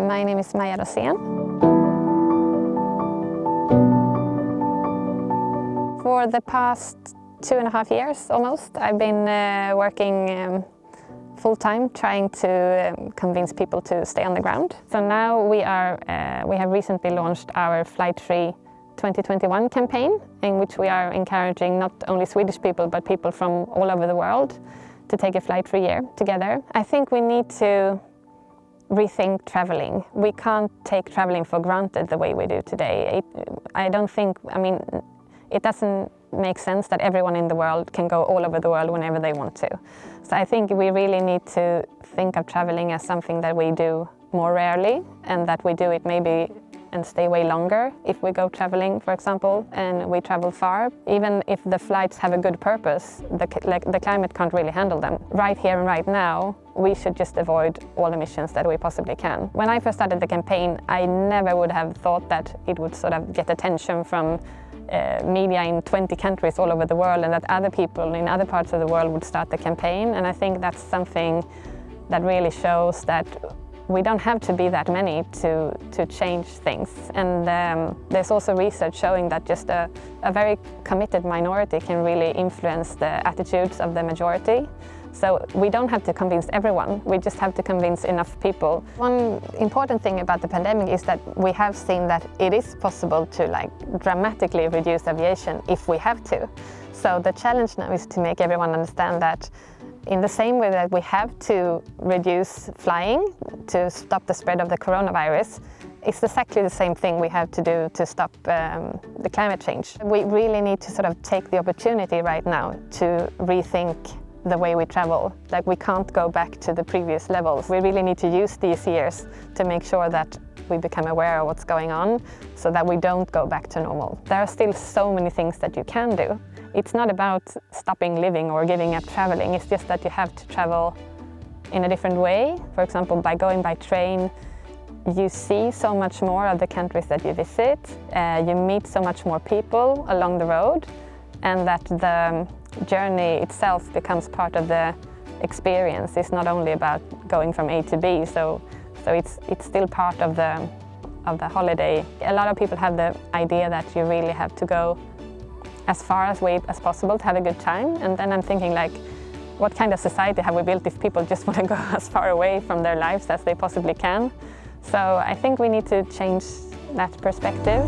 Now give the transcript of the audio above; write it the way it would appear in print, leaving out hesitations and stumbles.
My name is Maja Rosen. For the past 2.5 years almost, I've been working full-time trying to convince people to stay on the ground. So now we have recently launched our Flight Free 2021 campaign, in which we are encouraging not only Swedish people but people from all over the world to take a flight-free year together. I think we need to rethink traveling. We can't take traveling for granted the way we do today. It doesn't make sense that everyone in the world can go all over the world whenever they want to. So I think we really need to think of traveling as something that we do more rarely, and that we do it maybe and stay away longer if we go traveling, for example, and we travel far. Even if the flights have a good purpose, the climate can't really handle them. Right here and right now, we should just avoid all emissions that we possibly can. When I first started the campaign, I never would have thought that it would sort of get attention from media in 20 countries all over the world, and that other people in other parts of the world would start the campaign. And I think that's something that really shows that we don't have to be that many to change things. And there's also research showing that just a very committed minority can really influence the attitudes of the majority. So we don't have to convince everyone, we just have to convince enough people. One important thing about the pandemic is that we have seen that it is possible to dramatically reduce aviation if we have to. So the challenge now is to make everyone understand that in the same way that we have to reduce flying to stop the spread of the coronavirus, it's exactly the same thing we have to do to stop the climate change. We really need to sort of take the opportunity right now to rethink the way we travel. We can't go back to the previous levels. We really need to use these years to make sure that we become aware of what's going on so that we don't go back to normal. There are still so many things that you can do. It's not about stopping living or giving up traveling, it's just that you have to travel in a different way. For example, by going by train, you see so much more of the countries that you visit, you meet so much more people along the road, and that the journey itself becomes part of the experience. It's not only about going from A to B, so it's still part of the holiday. A lot of people have the idea that you really have to go as far away as possible to have a good time, and then I'm thinking what kind of society have we built if people just want to go as far away from their lives as they possibly can? So I think we need to change that perspective.